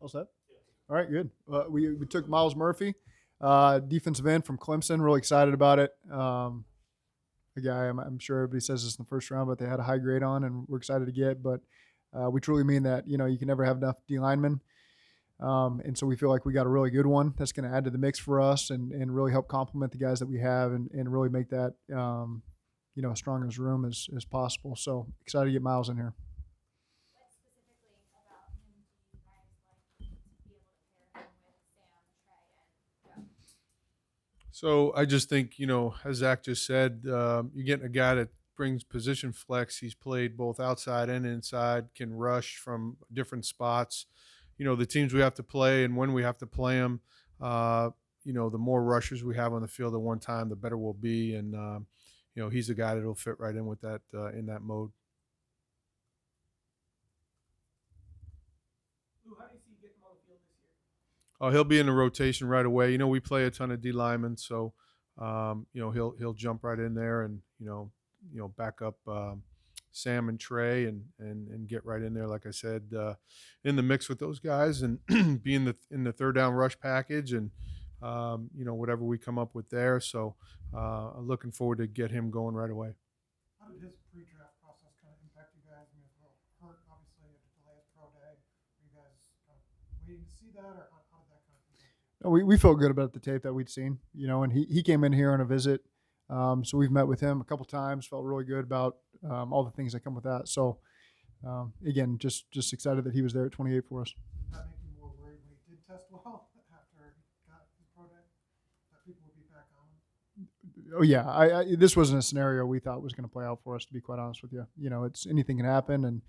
All set? All right, good. We took Myles Murphy, defensive end from Clemson. Really excited about it. A guy I'm sure everybody says this in the first round, but they had a high grade on, and we're excited to get. But we truly mean that. You can never have enough D linemen. And so we feel like we got a really good one that's going to add to the mix for us and really help complement the guys that we have and really make that, as strong as room as possible. So excited to get Myles in here. What specifically about him do you guys like to be able to pair him with Sam, Trey, and Joe? So I just think, as Zach just said, you're getting a guy that brings position flex. He's played both outside and inside, can rush from different spots. The teams we have to play and when we have to play them, the more rushers we have on the field at one time, the better we'll be. And, he's a guy that'll fit right in with that, in that mode. Lou, how do you see you getting him on the field this year? Oh, he'll be in the rotation right away. We play a ton of D linemen, so he'll jump right in there and back up Sam and Trey and get right in there. Like I said, in the mix with those guys and be in the third down rush package and whatever we come up with there. So I'm looking forward to get him going right away. How did his pre-draft process kind of impact you guys? I mean, it was a little hurt, obviously, to delay his pro day. Were you guys kind of waiting to see that, or how did that kind of impact you? No, we felt good about the tape that we'd seen, and he came in here on a visit. So we've met with him a couple times, felt really good about all the things that come with that. So, again, just excited that he was there at 28 for us. Did that make you more worried when he did test well after he got his pro day? That people would be back on him? Oh yeah, this wasn't a scenario we thought was going to play out for us. To be quite honest with you, it's anything can happen, and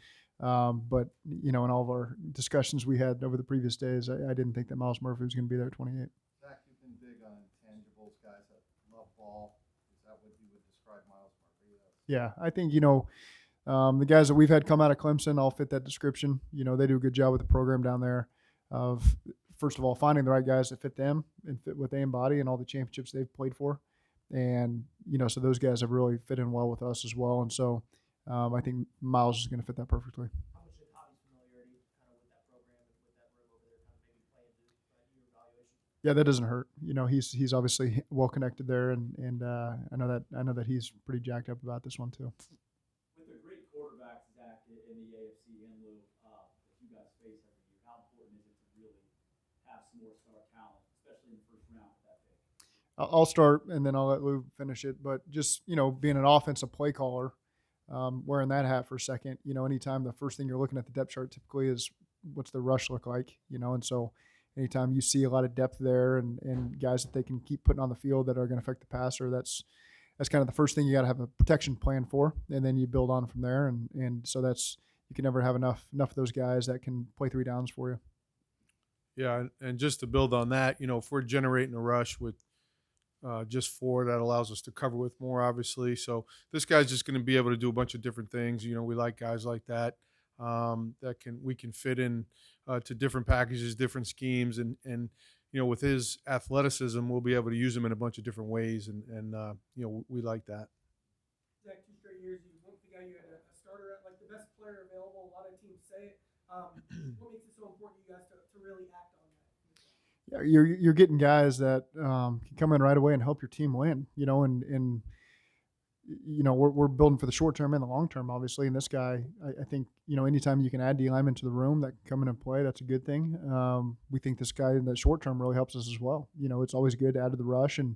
but in all of our discussions we had over the previous days, I didn't think that Myles Murphy was going to be there at 28. Zach, you've been big on intangibles, guys that love ball. Is that what you would describe Myles Murphy as? Yeah, I think the guys that we've had come out of Clemson all fit that description. They do a good job with the program down there of first of all finding the right guys that fit them and fit what they embody and all the championships they've played for. And, so those guys have really fit in well with us as well. And so I think Myles is going to fit that perfectly. How much did Hobby's familiarity kind of with that program and with that room over there kind of maybe play into your evaluation? Yeah, that doesn't hurt. He's obviously well connected there, and I know that he's pretty jacked up about this one too. With the great quarterbacks, Zach, in the AFC and Lou, that you guys face every year, how important is it to really have some more star talent, especially in the first round with that pick? I'll start and then I'll let Lou finish it. But just being an offensive play caller, wearing that hat for a second, anytime the first thing you're looking at the depth chart typically is what's the rush look like, and so anytime you see a lot of depth there and guys that they can keep putting on the field that are going to affect the passer, that's kind of the first thing you got to have a protection plan for, and then you build on from there. And so you can never have enough of those guys that can play three downs for you. Yeah, and just to build on that, if we're generating a rush with just four, that allows us to cover with more, obviously. So this guy's just going to be able to do a bunch of different things. We like guys like that we can fit in to different packages, different schemes, and with his athleticism, we'll be able to use him in a bunch of different ways, and we like that. Zach, 2 straight years, you won't think you had a starter at like the best player available. A lot of teams say it. What makes it so important to you guys to really act on that? Yeah, you're getting guys that can come in right away and help your team win. And we're building for the short term and the long term, obviously. And this guy, I think, anytime you can add D linemen to the room that can come in and play, that's a good thing. We think this guy in the short term really helps us as well. It's always good to add to the rush, and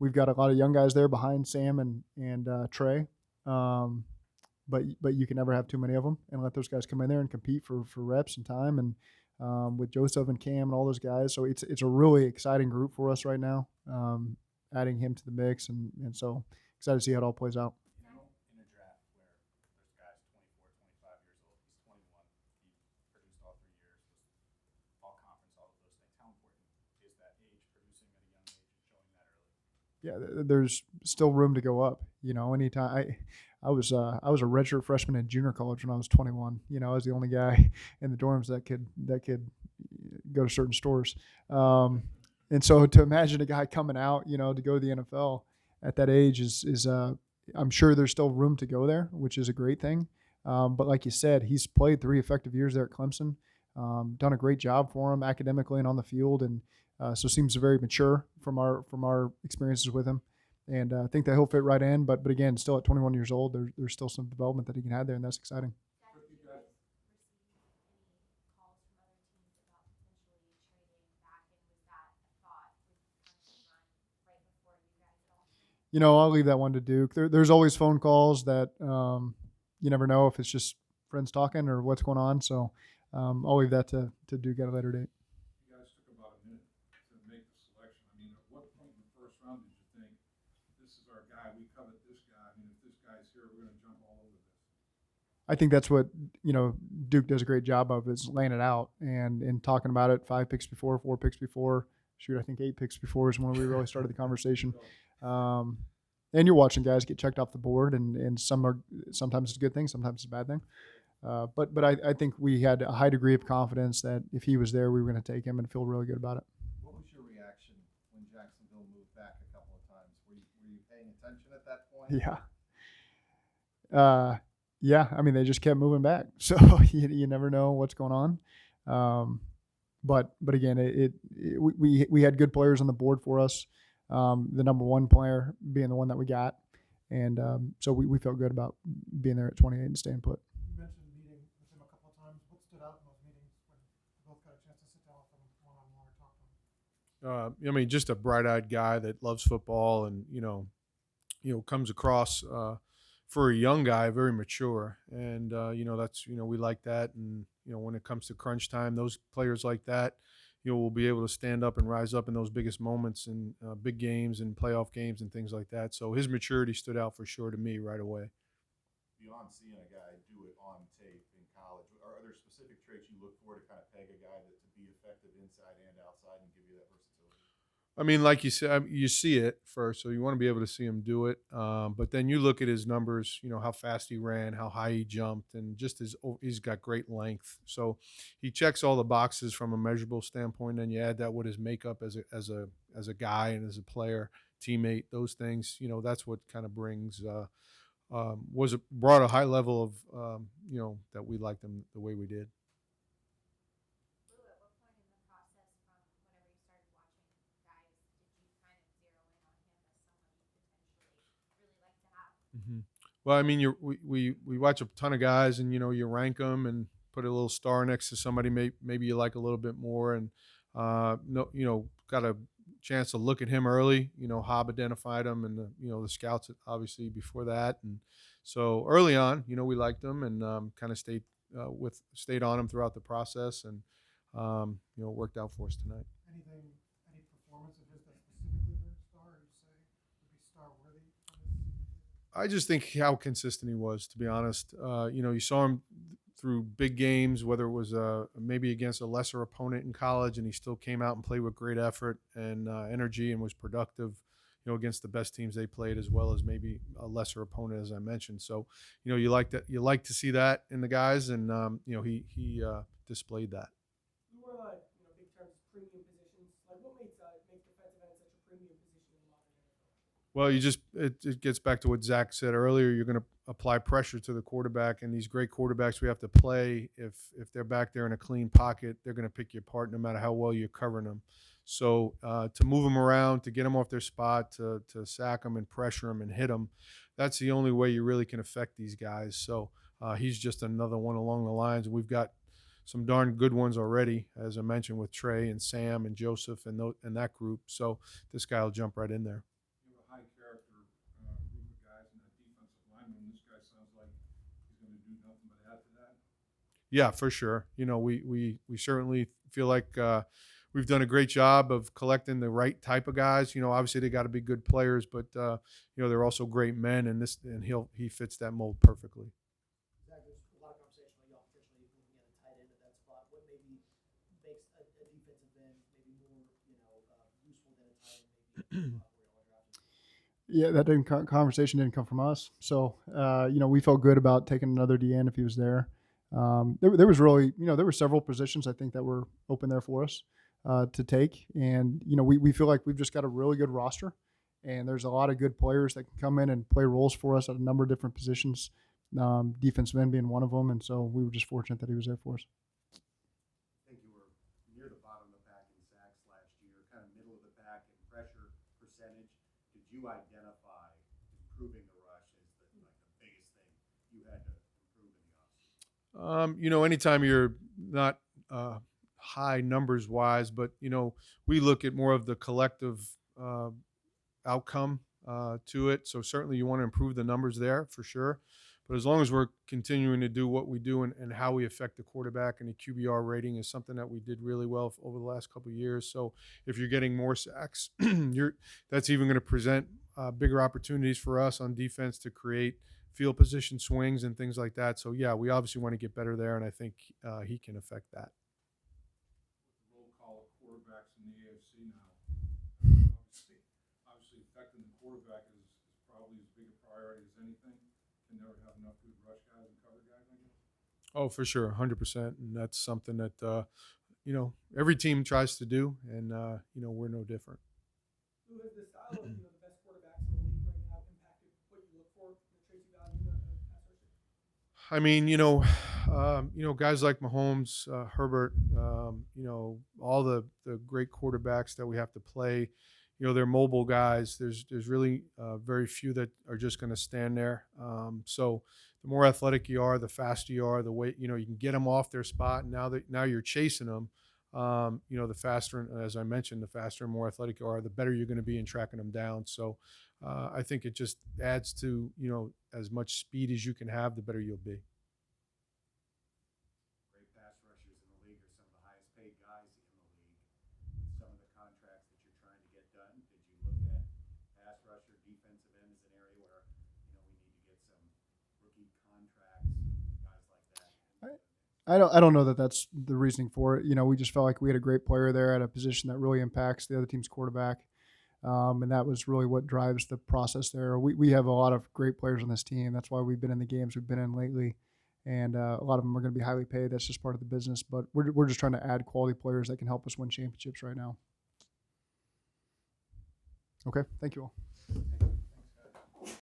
we've got a lot of young guys there behind Sam and Trey. But you can never have too many of them, and let those guys come in there and compete for reps and time, and with Joseph and Cam and all those guys. So it's a really exciting group for us right now, adding him to the mix, and so excited to see how it all plays out. In a draft where there's guys 24, 25 years old, he's 21, he produced all 3 years, was all conference, all of those things. How important is that age, producing at a young age and showing that early? Yeah, there's still room to go up. Anytime I was a redshirt freshman in junior college when I was 21. I was the only guy in the dorms that could go to certain stores. And so to imagine a guy coming out, to go to the NFL at that age is I'm sure there's still room to go there, which is a great thing. But like you said, he's played 3 effective years there at Clemson. done a great job for him academically and on the field, and so seems very mature from our experiences with him. And I think that he'll fit right in. But again, still at 21 years old, there's still some development that he can have there, and that's exciting. Zach, did you guys receive any calls from other teams about potentially trading back, and was that a thought with Clemson run right before you guys at all? I'll leave that one to Duke. There's always phone calls that you never know if it's just friends talking or what's going on. So I'll leave that to Duke at a later date. You guys took about a minute to make the selection. I mean, at what point in the first round did you think, this is our guy, we covet this guy? I mean, if this guy's here, we're going to jump all over this? I think that's what Duke does a great job of, is laying it out and talking about it 5 picks before, 4 picks before. Shoot, I think 8 picks before is when we really started the conversation. And you're watching guys get checked off the board, and sometimes it's a good thing, sometimes it's a bad thing. But I think we had a high degree of confidence that if he was there, we were going to take him and feel really good about it. What was your reaction when Jacksonville moved back a couple of times? Were you paying attention at that point? Yeah. Yeah. I mean, they just kept moving back, so you never know what's going on. But again, we had good players on the board for us. The number one player being the one that we got, and so we felt good about being there at 28 and staying put. You mentioned meeting with him a couple of times. What stood out in those meetings when you both got a chance to sit down with him one-on-one or talk to him? I mean, just a bright-eyed guy that loves football, and comes across for a young guy very mature, and that's we like that. And when it comes to crunch time, those players like that, will be able to stand up and rise up in those biggest moments in big games and playoff games and things like that. So his maturity stood out for sure to me right away. Beyond seeing a guy do it on tape in college, are there specific traits you look for to kind of peg a guy to be effective inside and outside and give you that versatility? I mean, like you said, you see it first, so you want to be able to see him do it. But then you look at his numbers, how fast he ran, how high he jumped, and just he's got great length. So he checks all the boxes from a measurable standpoint. And you add that with his makeup as a guy and as a player, teammate, those things. That's what kind of brings brought a high level of that we liked him the way we did. Lou, at what point in the process from whenever you started watching guys did you kind of zero in on him as someone you potentially really like to have? Mm-hmm. Well, I mean, we watch a ton of guys, and you rank them and put a little star next to somebody maybe you like a little bit more, and got a chance to look at him early. Hobb identified him, and the scouts obviously before that, and so early on, we liked him and kind of stayed on him throughout the process, and it worked out for us tonight. Any performance of his that specifically been a star, or you say would be star worthy from this season? I just think how consistent he was, to be honest. You saw him through big games, whether it was maybe against a lesser opponent in college, and he still came out and played with great effort and energy and was productive, against the best teams they played, as well as maybe a lesser opponent, as I mentioned. So, you like to see that in the guys, and he displayed that. Who are big terms premium positions? Like what makes defensive end such a premium position in the modern NFL? Well, it gets back to what Zach said earlier. You're going to apply pressure to the quarterback, and these great quarterbacks we have to play. If they're back there in a clean pocket, they're going to pick you apart no matter how well you're covering them. So to move them around, to get them off their spot, to sack them and pressure them and hit them, that's the only way you really can affect these guys. So he's just another one along the lines. We've got some darn good ones already, as I mentioned, with Trey and Sam and Joseph and that group. So this guy will jump right in there. You have a high character group of guys in that defensive lineman. This guy sounds like he's going to do nothing but add to that. Yeah, for sure. We certainly feel like we've done a great job of collecting the right type of guys. Obviously they got to be good players, but they're also great men, and he fits that mold perfectly. Zach, there's a lot of conversation about y'all potentially moving in a tight end at that spot. What maybe makes a defensive end maybe more useful than a tight end maybe? Yeah, that conversation didn't come from us. So, we felt good about taking another DN if he was there. There was really, there were several positions I think that were open there for us to take. And, we feel like we've just got a really good roster, and there's a lot of good players that can come in and play roles for us at a number of different positions, defensive end being one of them. And so we were just fortunate that he was there for us. you identify improving the rush as the biggest thing you had to improve in the offseason? Anytime you're not high numbers wise, but we look at more of the collective outcome to it. So certainly you want to improve the numbers there for sure. But as long as we're continuing to do what we do and how we affect the quarterback and the QBR rating is something that we did really well over the last couple of years. So if you're getting more sacks, that's even going to present bigger opportunities for us on defense to create field position swings and things like that. So yeah, we obviously want to get better there, and I think he can affect that. With the roll call of quarterbacks in the AFC now, obviously affecting the quarterback is probably as big a priority as anything. Can never have enough good rush guys and cover guys, I guess. Oh, for sure, 100%, and that's something that every team tries to do, and we're no different. Who has the style of the best quarterbacks in the league right now impacted what you look for in the traits you value in a pass rusher? I mean, guys like Mahomes, Herbert, all the great quarterbacks that we have to play. They're mobile guys. There's really very few that are just going to stand there. So the more athletic you are, the faster you are, the way you can get them off their spot. And now you're chasing them. The faster, as I mentioned, the faster and more athletic you are, the better you're going to be in tracking them down. So I think it just adds to as much speed as you can have, the better you'll be. Great pass rushers in the league are some of the highest paid guys in the league. With some of the contracts that you're trying to get done, did you look at pass rusher, defensive end as an area where we need to get some rookie contracts, guys like that? I don't know that that's the reasoning for it. We just felt like we had a great player there at a position that really impacts the other team's quarterback. And that was really what drives the process there. We have a lot of great players on this team. That's why we've been in the games we've been in lately. And a lot of them are going to be highly paid. That's just part of the business. But we're just trying to add quality players that can help us win championships right now. Okay. Thank you all.